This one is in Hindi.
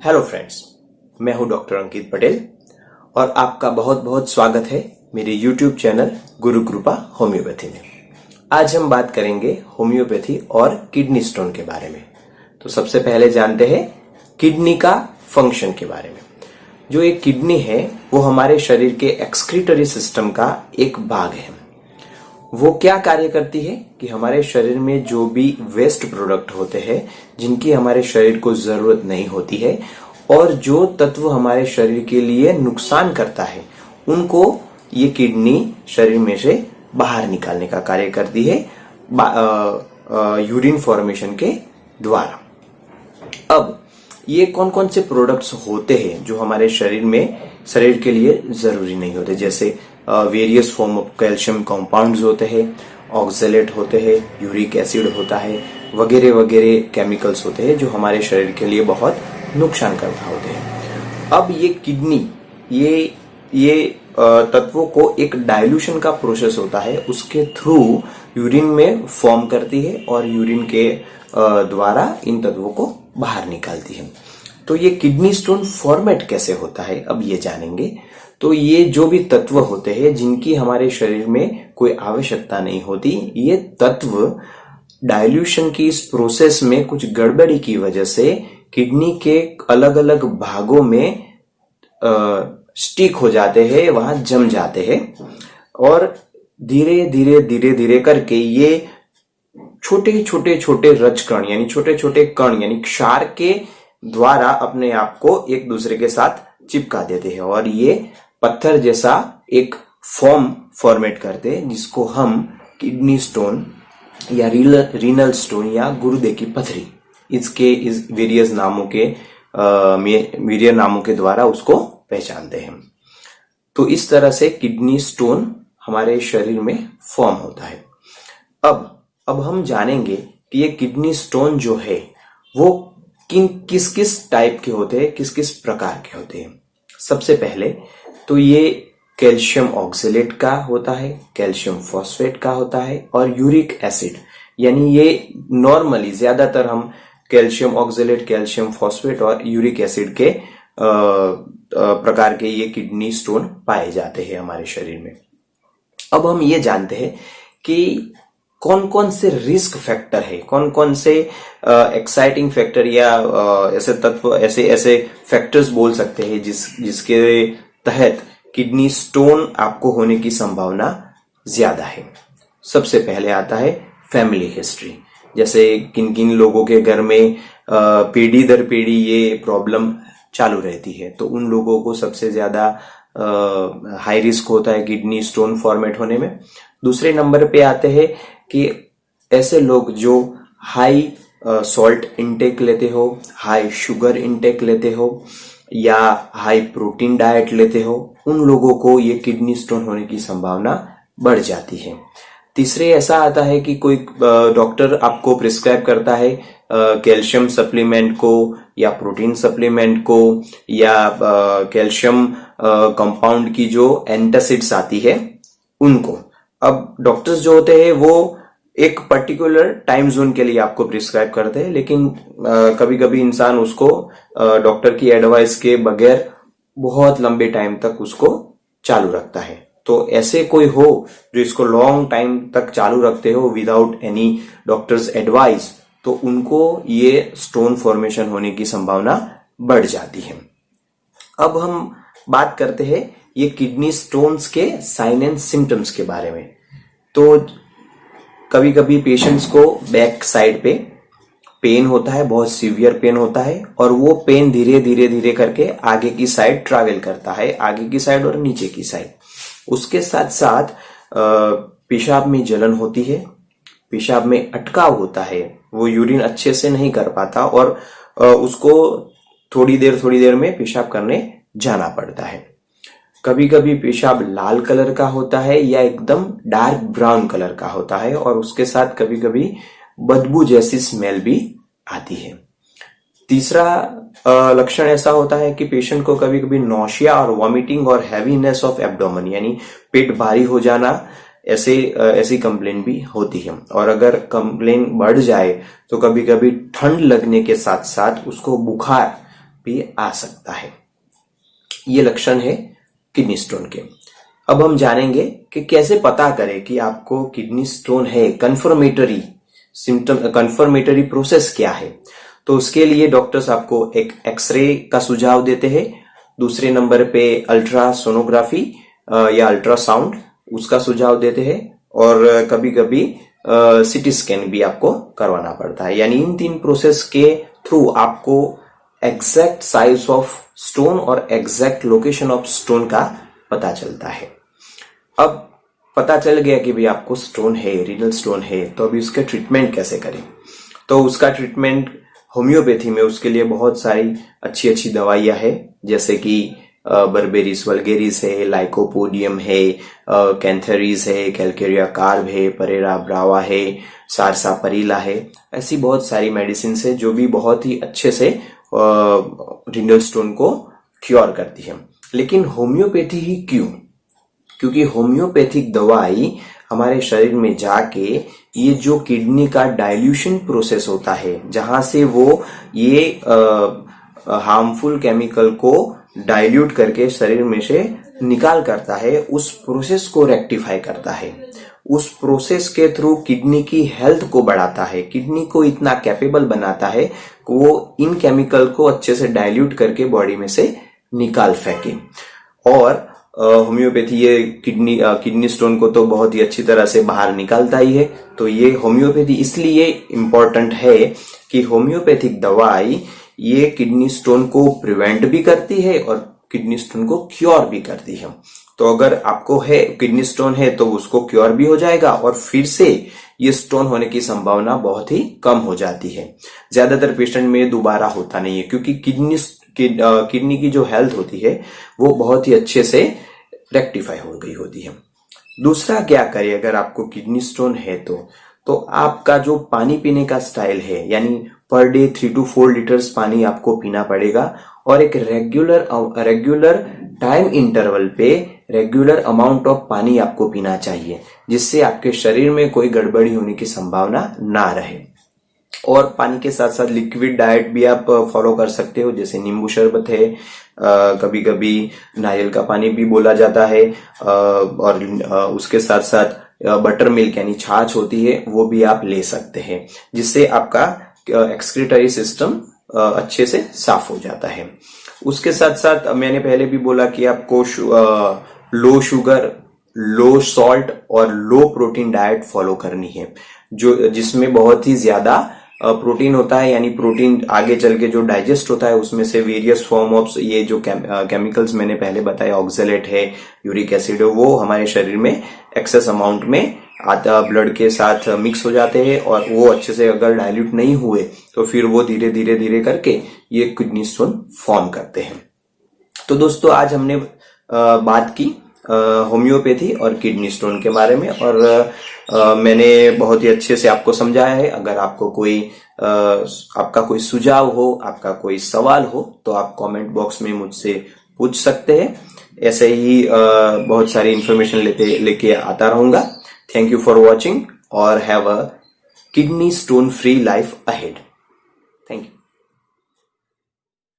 हेलो फ्रेंड्स, मैं हूं डॉक्टर अंकित पटेल और आपका बहुत बहुत स्वागत है मेरे यूट्यूब चैनल गुरु कृपा होम्योपैथी में। आज हम बात करेंगे होम्योपैथी और किडनी स्टोन के बारे में। तो सबसे पहले जानते हैं किडनी का फंक्शन के बारे में। जो एक किडनी है वो हमारे शरीर के एक्सक्रीटरी सिस्टम का एक भाग है। वो क्या कार्य करती है कि हमारे शरीर में जो भी वेस्ट प्रोडक्ट होते हैं जिनकी हमारे शरीर को जरूरत नहीं होती है और जो तत्व हमारे शरीर के लिए नुकसान करता है उनको ये किडनी शरीर में से बाहर निकालने का कार्य करती है यूरिन फॉर्मेशन के द्वारा। अब ये कौन कौन से प्रोडक्ट्स होते हैं जो हमारे शरीर के लिए जरूरी नहीं होते, जैसे various form of calcium compounds होते हैं, ऑक्सलेट होते हैं, यूरिक एसिड होता है, वगैरह वगैरह केमिकल्स होते हैं जो हमारे शरीर के लिए बहुत नुकसान करता होते हैं। अब ये किडनी ये तत्वों को एक डाइल्यूशन का प्रोसेस होता है, उसके थ्रू यूरिन में फॉर्म करती है और यूरिन के द्वारा इन तत्वों को बाहर निकालती है। तो ये किडनी स्टोन फॉर्मेट कैसे होता है अब ये जानेंगे। तो ये जो भी तत्व होते हैं जिनकी हमारे शरीर में कोई आवश्यकता नहीं होती, ये तत्व डाइल्यूशन की इस प्रोसेस में कुछ गड़बड़ी की वजह से किडनी के अलग अलग भागों में स्टिक हो जाते हैं, वहां जम जाते हैं और धीरे धीरे करके ये छोटे रजकण यानी छोटे छोटे कण यानी क्षार के द्वारा अपने आप को एक दूसरे के साथ चिपका देते हैं और ये पत्थर जैसा एक फॉर्मेट करते हैं जिसको हम किडनी स्टोन या रीनल स्टोन या गुर्दे की पथरी इस वेरियस नामों के द्वारा उसको पहचानते हैं। तो इस तरह से किडनी स्टोन हमारे शरीर में फॉर्म होता है। अब हम जानेंगे कि ये किडनी स्टोन जो है वो किस किस टाइप के होते हैं, किस किस प्रकार के होते हैं। सबसे पहले तो ये कैल्शियम ऑक्सलेट का होता है, कैल्शियम फॉस्फेट का होता है और यूरिक एसिड, यानी ये नॉर्मली ज्यादातर हम कैल्शियम ऑक्सलेट, कैल्शियम फॉस्फेट और यूरिक एसिड के प्रकार के ये किडनी स्टोन पाए जाते हैं हमारे शरीर में। अब हम ये जानते हैं कि कौन कौन से रिस्क फैक्टर है, कौन कौन से एक्साइटिंग फैक्टर या ऐसे तत्व ऐसे फैक्टर्स बोल सकते हैं जिसके तहत किडनी स्टोन आपको होने की संभावना ज्यादा है। सबसे पहले आता है फैमिली हिस्ट्री, जैसे किन किन लोगों के घर में पीढ़ी दर पीढ़ी ये प्रॉब्लम चालू रहती है, तो उन लोगों को सबसे ज्यादा हाई रिस्क होता है किडनी स्टोन फॉर्मेट होने में। दूसरे नंबर पे आते हैं कि ऐसे लोग जो हाई सॉल्ट इंटेक लेते हो, हाई शुगर इंटेक लेते हो या हाई प्रोटीन डाइट लेते हो, उन लोगों को ये किडनी स्टोन होने की संभावना बढ़ जाती है। तीसरे ऐसा आता है कि कोई डॉक्टर आपको प्रिस्क्राइब करता है कैल्शियम सप्लीमेंट को या प्रोटीन सप्लीमेंट को या कैल्शियम कंपाउंड की जो एंटासिड्स आती है उनको। अब डॉक्टर्स जो होते हैं वो एक पर्टिकुलर टाइम जोन के लिए आपको प्रिस्क्राइब करते हैं, लेकिन कभी कभी इंसान उसको डॉक्टर की एडवाइस के बगैर बहुत लंबे टाइम तक उसको चालू रखता है। तो ऐसे कोई हो जो इसको लॉन्ग टाइम तक चालू रखते हो विदाउट एनी डॉक्टर्स एडवाइस, तो उनको ये स्टोन फॉर्मेशन होने की संभावना बढ़ जाती है। अब हम बात करते हैं ये किडनी स्टोन्स के साइन एंड सिम्टम्स के बारे में। तो कभी कभी पेशेंट्स को बैक साइड पे पेन होता है, बहुत सीवियर पेन होता है और वो पेन धीरे करके आगे की साइड ट्रैवल करता है, आगे की साइड और नीचे की साइड। उसके साथ साथ पेशाब में जलन होती है, पेशाब में अटकाव होता है, वो यूरिन अच्छे से नहीं कर पाता और उसको थोड़ी देर में पेशाब करने जाना पड़ता है। कभी कभी पेशाब लाल कलर का होता है या एकदम डार्क ब्राउन कलर का होता है और उसके साथ कभी कभी बदबू जैसी स्मेल भी आती है। तीसरा लक्षण ऐसा होता है कि पेशेंट को कभी कभी नौशिया और वॉमिटिंग और हैवीनेस ऑफ एब्डोमेन यानी पेट भारी हो जाना ऐसी कंप्लेन भी होती है। और अगर कंप्लेन बढ़ जाए तो कभी कभी ठंड लगने के साथ साथ उसको बुखार भी आ सकता है। ये लक्षण है किडनी स्टोन के। अब हम जानेंगे कि कैसे पता करें कि आपको किडनी स्टोन है। कन्फर्मेटरी सिम्टम, कन्फर्मेटरी प्रोसेस क्या है? तो उसके लिए डॉक्टर्स आपको एक एक्सरे का सुझाव देते हैं। दूसरे नंबर पे अल्ट्रासोनोग्राफी या अल्ट्रासाउंड उसका सुझाव देते हैं, और कभी कभी सीटी स्कैन भी आपको करवाना पड़ता है। यानी इन 3 प्रोसेस के थ्रू आपको एग्जैक्ट साइज ऑफ स्टोन और एग्जैक्ट लोकेशन ऑफ स्टोन का पता चलता है। अब पता चल गया कि भाई आपको स्टोन है, रीनल स्टोन है, तो अभी उसका ट्रीटमेंट कैसे करें? तो उसका ट्रीटमेंट होम्योपैथी में उसके लिए बहुत सारी अच्छी अच्छी दवाइयां है, जैसे कि बर्बेरिस वल्गेरिस है, लाइकोपोडियम है, कैंथेरिस है, कैलकेरिया कार्ब है, परेरा ब्रावा है, सारसापरिला है। ऐसी बहुत सारी मेडिसिन है जो भी बहुत ही अच्छे से रीनल स्टोन को क्योर करती है। लेकिन होम्योपैथी ही क्यों? क्योंकि होम्योपैथिक दवाई हमारे शरीर में जाके ये जो किडनी का डाइल्यूशन प्रोसेस होता है, जहां से वो ये हार्मफुल केमिकल को डाइल्यूट करके शरीर में से निकाल करता है, उस प्रोसेस को रेक्टिफाई करता है। उस प्रोसेस के थ्रू किडनी की हेल्थ को बढ़ाता है, किडनी को इतना कैपेबल बनाता है कि वो इन केमिकल को अच्छे से डाइल्यूट करके बॉडी में से निकाल फेंके। और होम्योपैथी ये किडनी स्टोन को तो बहुत ही अच्छी तरह से बाहर निकालता ही है। तो ये होम्योपैथी इसलिए इम्पोर्टेंट है कि होम्योपैथिक दवाई ये किडनी स्टोन को प्रिवेंट भी करती है और किडनी स्टोन को क्योर भी करती है। तो अगर आपको है किडनी स्टोन है तो उसको क्योर भी हो जाएगा, और फिर से ये स्टोन होने की संभावना बहुत ही कम हो जाती है। ज्यादातर पेशेंट में दोबारा होता नहीं है, क्योंकि किडनी की जो हेल्थ होती है वो बहुत ही अच्छे से रेक्टिफाई हो गई होती है। दूसरा क्या करें अगर आपको किडनी स्टोन है तो आपका जो पानी पीने का स्टाइल है, यानी पर डे 3 to 4 लीटर्स पानी आपको पीना पड़ेगा, और एक रेगुलर टाइम इंटरवल पे रेगुलर अमाउंट ऑफ पानी आपको पीना चाहिए, जिससे आपके शरीर में कोई गड़बड़ी होने की संभावना ना रहे। और पानी के साथ साथ लिक्विड डाइट भी आप फॉलो कर सकते हो, जैसे नींबू शरबत है, कभी कभी नारियल का पानी भी बोला जाता है, और उसके साथ साथ बटर मिल्क यानी छाछ होती है वो भी आप ले सकते हैं, जिससे आपका एक्सक्रीटरी सिस्टम अच्छे से साफ हो जाता है। उसके साथ साथ मैंने पहले भी बोला कि आपको लो शुगर, लो सॉल्ट और लो प्रोटीन डाइट फॉलो करनी है, जिसमें बहुत ही ज्यादा प्रोटीन होता है। यानी प्रोटीन आगे चल के जो डाइजेस्ट होता है उसमें से वेरियस फॉर्म ऑफ ये जो केमिकल्स मैंने पहले बताया, ऑक्सलेट है, यूरिक एसिड है, वो हमारे शरीर में एक्सेस अमाउंट में आधा ब्लड के साथ मिक्स हो जाते हैं, और वो अच्छे से अगर डाइल्यूट नहीं हुए तो फिर वो धीरे धीरे करके ये किडनी स्टोन फॉर्म करते हैं। तो दोस्तों आज हमने बात की होम्योपैथी और किडनी स्टोन के बारे में, और मैंने बहुत ही अच्छे से आपको समझाया है। अगर आपको आपका कोई सुझाव हो, आपका कोई सवाल हो, तो आप कमेंट बॉक्स में मुझसे पूछ सकते हैं। ऐसे ही बहुत सारी इंफॉर्मेशन लेके आता रहूंगा। थैंक यू फॉर वॉचिंग और have a kidney stone free life ahead. Thank you.